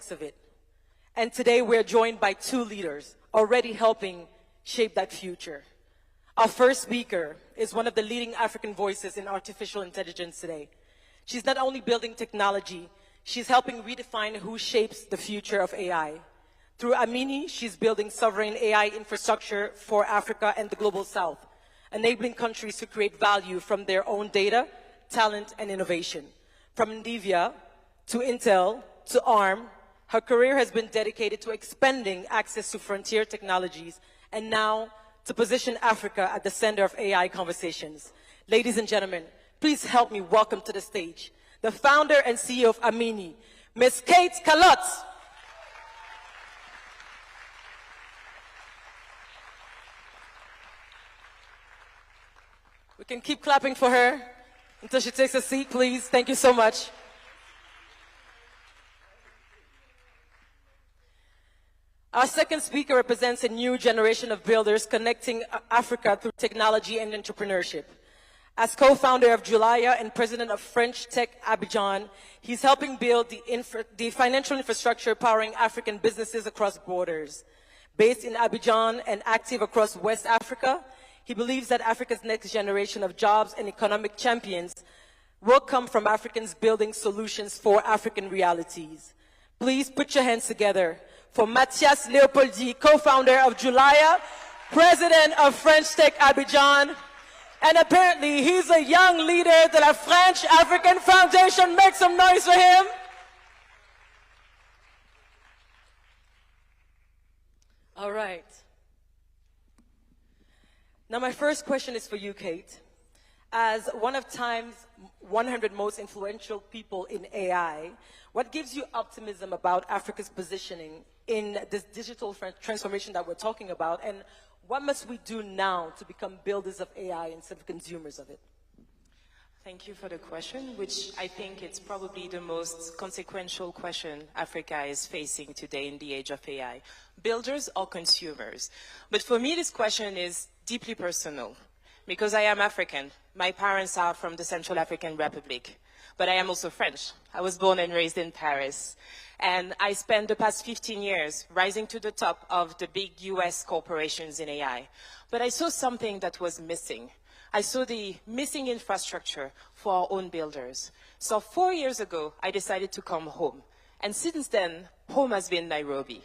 aspects of it. And today we're joined by two leaders already helping shape that future. Our first speaker is one of the leading African voices in artificial intelligence today. She's not only building technology, she's helping redefine who shapes the future of AI. Through Amini, she's building sovereign AI infrastructure for Africa and the global South, enabling countries to create value from their own data, talent, and innovation. From Ndivya to Intel to ARM, her career has been dedicated to expanding access to frontier technologies and now to position Africa at the center of AI conversations. Ladies and gentlemen, please help me welcome to the stage the founder and CEO of Amini, Ms. Kate Calotte. We can keep clapping for her until she takes a seat, please. Thank you so much. Our second speaker represents a new generation of builders connecting Africa through technology and entrepreneurship. As co-founder of Julaya and president of French Tech Abidjan, he's helping build the financial infrastructure powering African businesses across borders. Based in Abidjan and active across West Africa, he believes that Africa's next generation of jobs and economic champions will come from Africans building solutions for African realities. Please put your hands together for Mathias Leopoldi, co-founder of Julaya, president of French Tech Abidjan, and apparently he's a young leader de la French African Foundation. Make some noise for him. All right. Now my first question is for you, Kate. As one of Time's 100 most influential people in AI, what gives you optimism about Africa's positioning in this digital transformation that we're talking about, and what must we do now to become builders of AI instead of consumers of it? Thank you for the question, which I think it's probably the most consequential question Africa is facing today in the age of AI. Builders or consumers? But for me, this question is deeply personal, because I am African. My parents are from the Central African Republic, but I am also French. I was born and raised in Paris. And I spent the past 15 years rising to the top of the big US corporations in AI. But I saw something that was missing. I saw the missing infrastructure for our own builders. So 4 years ago, I decided to come home. And since then, home has been Nairobi.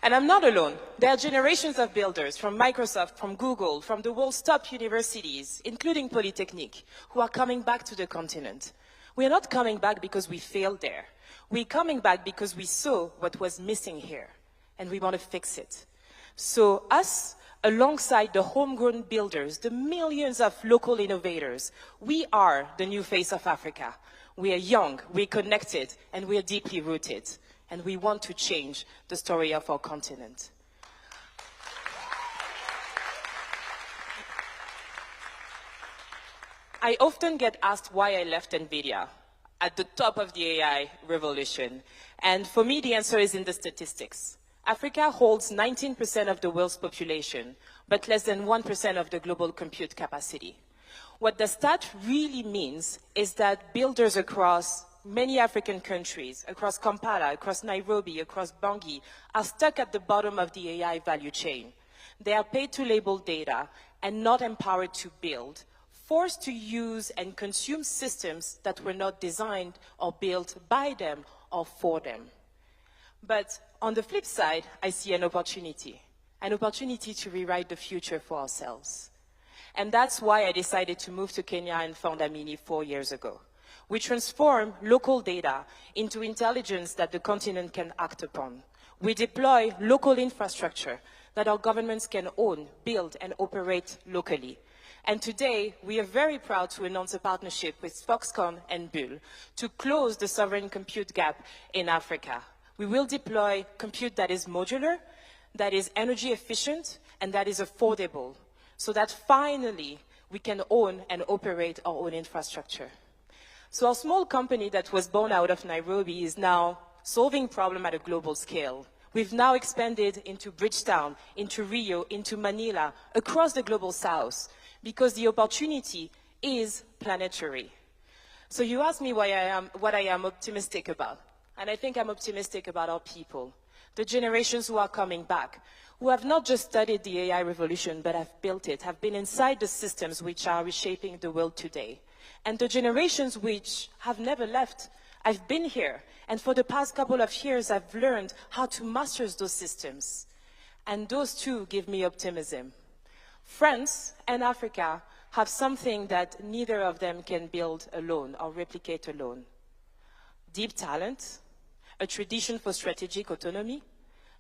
And I'm not alone. There are generations of builders from Microsoft, from Google, from the world's top universities, including Polytechnique, who are coming back to the continent. We are not coming back because we failed there. We're coming back because we saw what was missing here, and we want to fix it. So us, alongside the homegrown builders, the millions of local innovators, we are the new face of Africa. We are young, we're connected, and we are deeply rooted. And we want to change the story of our continent. I often get asked why I left NVIDIA at the top of the AI revolution. And for me, the answer is in the statistics. Africa holds 19% of the world's population, but less than 1% of the global compute capacity. What the stat really means is that builders across many African countries, across Kampala, across Nairobi, across Bangui, are stuck at the bottom of the AI value chain. They are paid to label data and not empowered to build, forced to use and consume systems that were not designed or built by them or for them. But on the flip side, I see an opportunity to rewrite the future for ourselves. And that's why I decided to move to Kenya and found Amini 4 years ago. We transform local data into intelligence that the continent can act upon. We deploy local infrastructure that our governments can own, build, and operate locally. And today, we are very proud to announce a partnership with Foxconn and Bull to close the sovereign compute gap in Africa. We will deploy compute that is modular, that is energy efficient, and that is affordable, so that finally we can own and operate our own infrastructure. So our small company that was born out of Nairobi is now solving problems at a global scale. We've now expanded into Bridgetown, into Rio, into Manila, across the global south, because the opportunity is planetary. So you asked me what I am optimistic about. And I think I'm optimistic about our people, the generations who are coming back, who have not just studied the AI revolution, but have built it, have been inside the systems which are reshaping the world today. And the generations which have never left. I've been here, and for the past couple of years, I've learned how to master those systems. And those two give me optimism. France and Africa have something that neither of them can build alone or replicate alone. Deep talent, a tradition for strategic autonomy,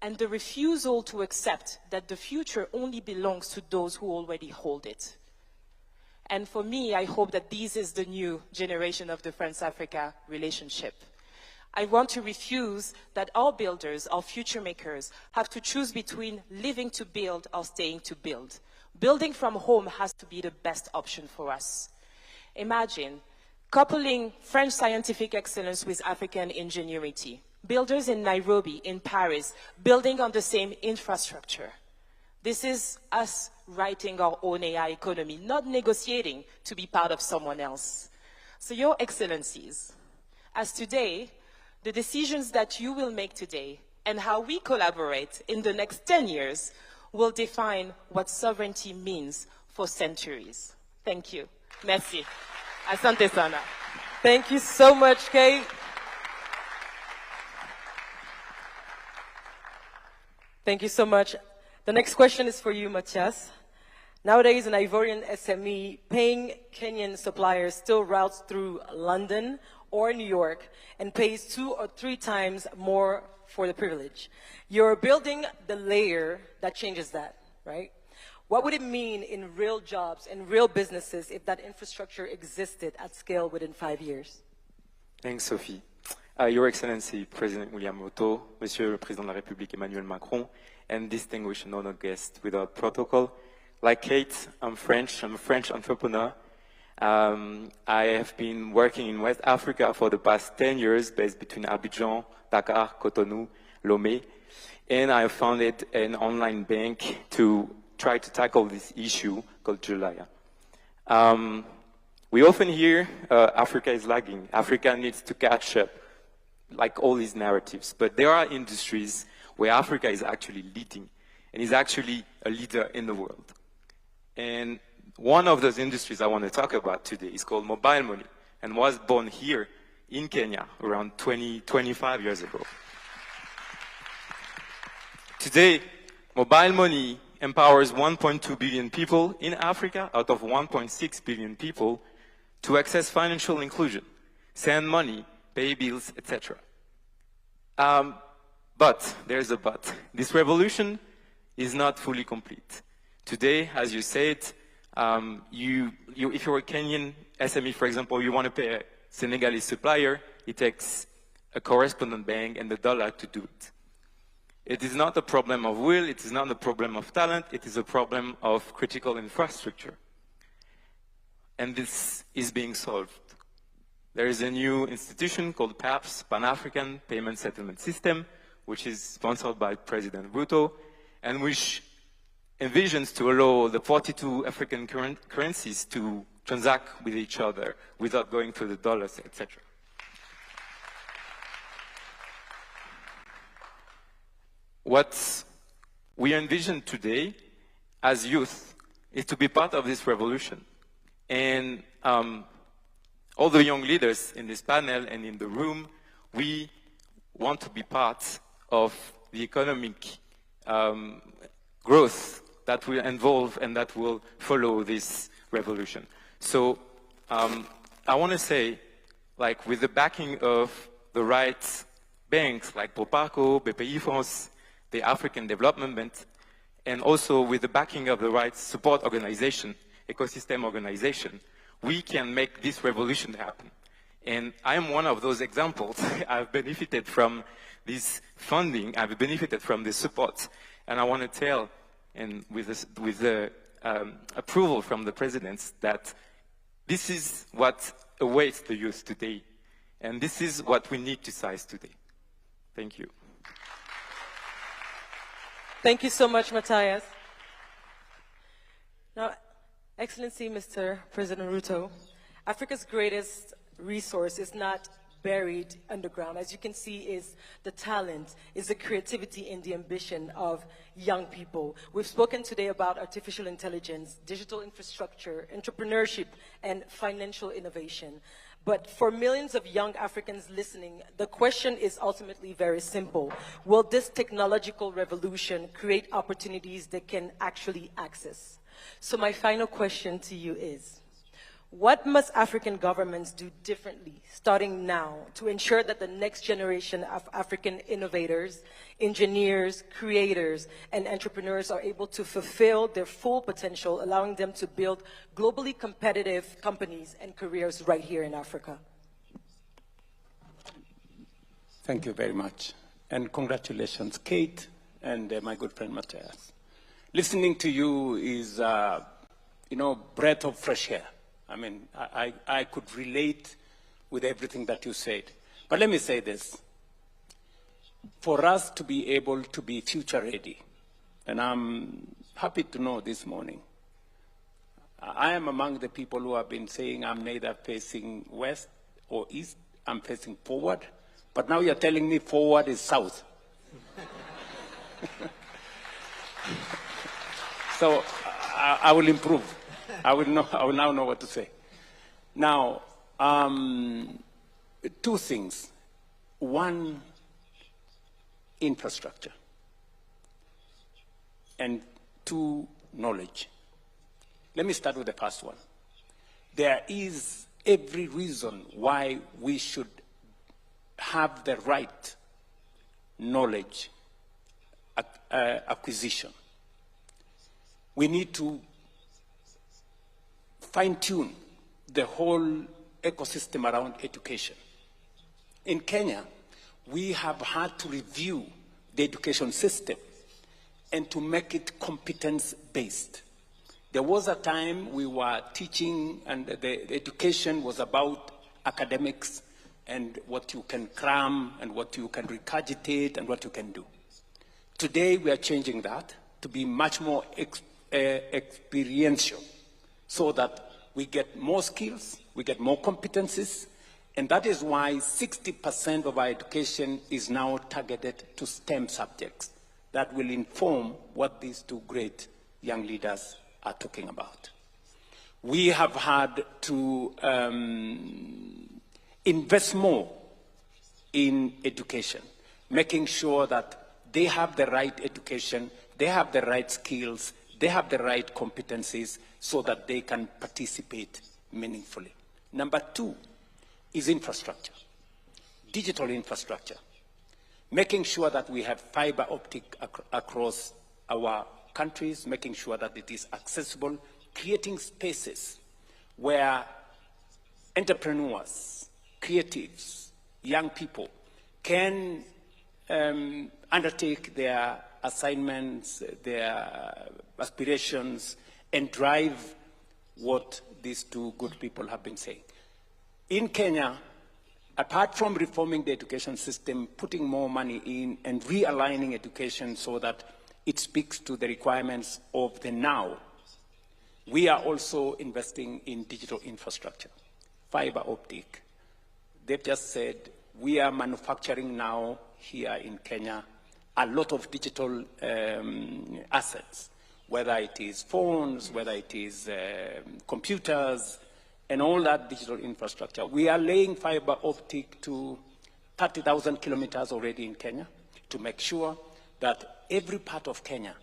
and the refusal to accept that the future only belongs to those who already hold it. And for me, I hope that this is the new generation of the France-Africa relationship. I want to refuse that our builders, our future makers, have to choose between living to build or staying to build. Building from home has to be the best option for us. Imagine coupling French scientific excellence with African ingenuity. Builders in Nairobi, in Paris, building on the same infrastructure. This is us writing our own AI economy, not negotiating to be part of someone else. So Your Excellencies, as today, the decisions that you will make today and how we collaborate in the next 10 years will define what sovereignty means for centuries. Thank you. Merci. Asante sana. Thank you so much, Kate. Thank you so much. The next question is for you, Matthias. Nowadays, an Ivorian SME paying Kenyan suppliers still routes through London or New York and pays 2 or 3 times more for the privilege. You're building the layer that changes that, right? What would it mean in real jobs and real businesses if that infrastructure existed at scale within 5 years? Thanks, Sophie. Your Excellency, President William Ruto, Monsieur le Président de la République Emmanuel Macron, and distinguished and honored guests without protocol. Like Kate, I'm French. I'm a French entrepreneur. I have been working in West Africa for the past 10 years, based between Abidjan, Dakar, Cotonou, Lomé. And I founded an online bank to try to tackle this issue called Julaya. We often hear Africa is lagging. Africa needs to catch up, like all these narratives. But there are industries where Africa is actually leading and is actually a leader in the world. And one of those industries I want to talk about today is called mobile money and was born here in Kenya around 25 years ago. Today, mobile money empowers 1.2 billion people in Africa out of 1.6 billion people to access financial inclusion, send money, pay bills, etc. But there's a but. This revolution is not fully complete. Today, as you said, if you're a Kenyan SME, for example, you want to pay a Senegalese supplier, it takes a correspondent bank and the dollar to do it. It is not a problem of will, it is not a problem of talent, it is a problem of critical infrastructure. And this is being solved. There is a new institution called PAPS, Pan-African Payment Settlement System, which is sponsored by President Ruto, and which envisions to allow the 42 African currencies to transact with each other without going through the dollars, etc. What we envision today as youth is to be part of this revolution. And all the young leaders in this panel and in the room, we want to be part of the economic growth that will involve and that will follow this revolution. So I want to say, like, with the backing of the right banks like Proparco, BPI France, the African Development Bank, and also with the backing of the right support organization, ecosystem organization, we can make this revolution happen. And I'm one of those examples. I've benefited from this funding, I've benefited from this support, and I want to tell, and with the approval from the presidents, that this is what awaits the youth today, and this is what we need to seize today. Thank you. Thank you so much, Matthias. Now, Excellency Mr. President Ruto, Africa's greatest resource is not buried underground. As you can see, is the talent, is the creativity and the ambition of young people. We've spoken today about artificial intelligence, digital infrastructure, entrepreneurship, and financial innovation. But for millions of young Africans listening, the question is ultimately very simple. Will this technological revolution create opportunities they can actually access? So my final question to you is, what must African governments do differently, starting now, to ensure that the next generation of African innovators, engineers, creators, and entrepreneurs are able to fulfill their full potential, allowing them to build globally competitive companies and careers right here in Africa? Thank you very much. And congratulations, Kate, and my good friend, Matthias. Listening to you is, breath of fresh air. I mean, I could relate with everything that you said. But let me say this. For us to be able to be future ready, and I'm happy to know this morning, I am among the people who have been saying I'm neither facing west or east, I'm facing forward. But now you're telling me forward is south. So I will improve. I will now know what to say. Now, two things. One, infrastructure. And two, knowledge. Let me start with the first one. There is every reason why we should have the right knowledge acquisition. We need to fine-tune the whole ecosystem around education. In Kenya, we have had to review the education system and to make it competence-based. There was a time we were teaching and the education was about academics and what you can cram and what you can regurgitate and what you can do. Today, we are changing that to be much more experiential, so that we get more skills, we get more competencies, and that is why 60% of our education is now targeted to STEM subjects that will inform what these two great young leaders are talking about. We have had to invest more in education, making sure that they have the right education, they have the right skills, they have the right competencies so that they can participate meaningfully. Number two is infrastructure, digital infrastructure, making sure that we have fiber optic across our countries, making sure that it is accessible, creating spaces where entrepreneurs, creatives, young people can undertake their assignments, their aspirations, and drive what these two good people have been saying. In Kenya, apart from reforming the education system, putting more money in and realigning education so that it speaks to the requirements of the now, we are also investing in digital infrastructure, fiber optic. They've just said we are manufacturing now here in Kenya a lot of digital assets, whether it is phones, whether it is computers, and all that digital infrastructure. We are laying fiber optic to 30,000 kilometers already in Kenya to make sure that every part of Kenya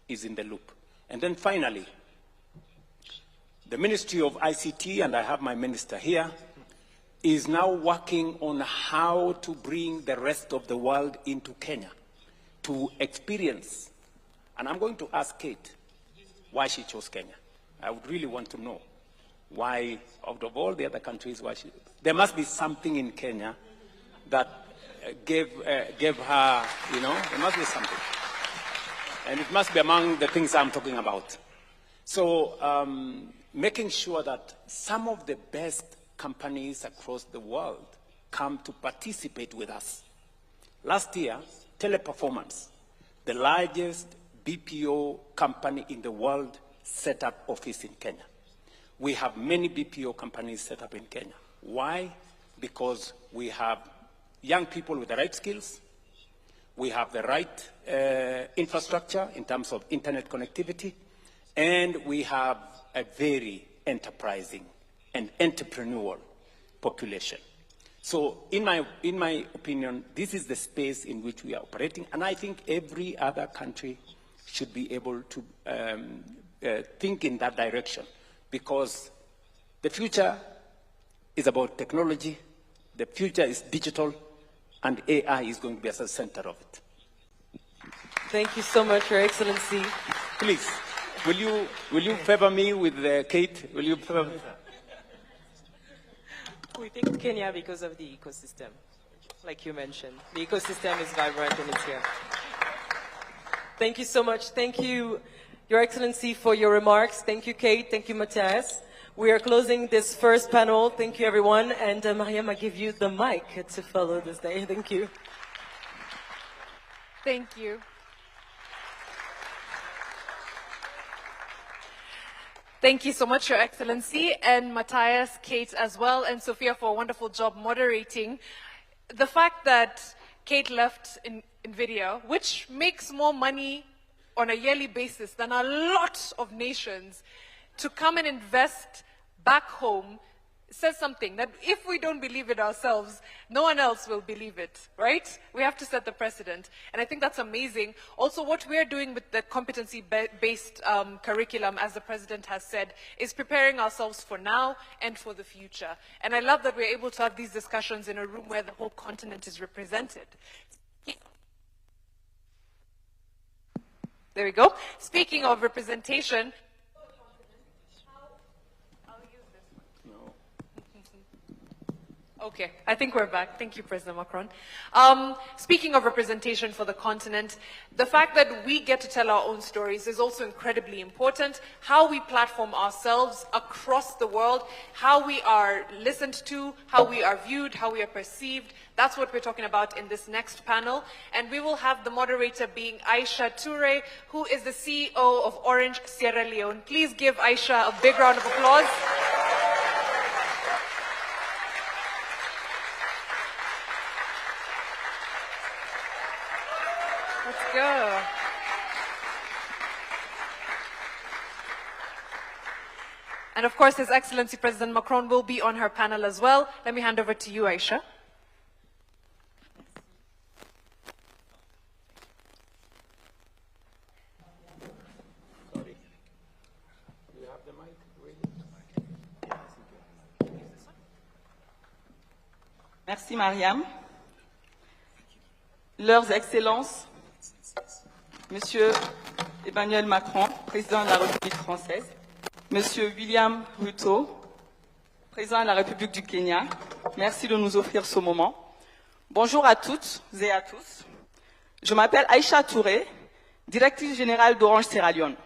is in the loop. And then finally, the Ministry of ICT, and I have my minister here, is now working on how to bring the rest of the world into Kenya to experience. And I'm going to ask Kate why she chose Kenya. I would really want to know why, out of all the other countries, why she... There must be something in Kenya that gave her, there must be something. And it must be among the things I'm talking about. So making sure that some of the best companies across the world come to participate with us. Last year, Teleperformance, the largest BPO company in the world, set up office in Kenya. We have many BPO companies set up in Kenya. Why? because we have young people with the right skills, we have the right infrastructure in terms of internet connectivity, and we have a very enterprising and entrepreneurial population. So in my opinion, this is the space in which we are operating, and I think every other country should be able to think in that direction, because the future is about technology, the future is digital, and AI is going to be at the center of it. Thank you so much, Your Excellency. Please, will you favor me with Kate? Will you favor me? We picked Kenya because of the ecosystem, like you mentioned. The ecosystem is vibrant and it's here. Thank you so much. Thank you, Your Excellency, for your remarks. Thank you, Kate. Thank you, Matthias. We are closing this first panel. Thank you, everyone. And Mariam, I give you the mic to follow this day. Thank you. Thank you. Thank you so much, Your Excellency, and Matthias, Kate as well, and Sophia for a wonderful job moderating. The fact that Kate left in NVIDIA, which makes more money on a yearly basis than a lot of nations, to come and invest back home says something that if we don't believe it ourselves, no one else will believe it, right? We have to set the precedent. And I think that's amazing. Also, what we're doing with the competency-based curriculum, as the President has said, is preparing ourselves for now and for the future. And I love that we're able to have these discussions in a room where the whole continent is represented. There we go. Speaking of representation, okay, I think we're back. Thank you, President Macron. Speaking of representation for the continent, the fact that we get to tell our own stories is also incredibly important. How we platform ourselves across the world, how we are listened to, how we are viewed, how we are perceived, that's what we're talking about in this next panel. And we will have the moderator being Aisha Toure, who is the CEO of Orange Sierra Leone. Please give Aisha a big round of applause. Let's go. And of course, His Excellency President Macron will be on her panel as well. Let me hand over to you, Aisha. Sorry. Do you have the mic ready? Merci, Mariam. Leurs Excellences, Monsieur Emmanuel Macron, Président de la République française, Monsieur William Ruto, Président de la République du Kenya, merci de nous offrir ce moment. Bonjour à toutes et à tous. Je m'appelle Aisha Touré, directrice générale d'Orange Sierra Leone.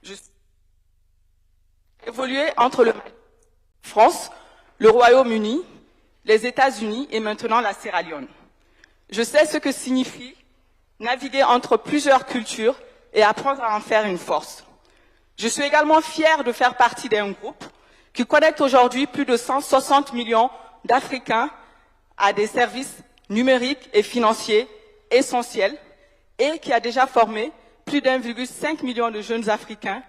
Je suis évolué entre la France, le Royaume-Uni, les États-Unis et maintenant la Sierra Leone. Je sais ce que signifie naviguer entre plusieurs cultures et apprendre à en faire une force. Je suis également fière de faire partie d'un groupe qui connecte aujourd'hui plus de 160 millions d'Africains à des services numériques et financiers essentiels et qui a déjà formé plus d'1,5 million de jeunes Africains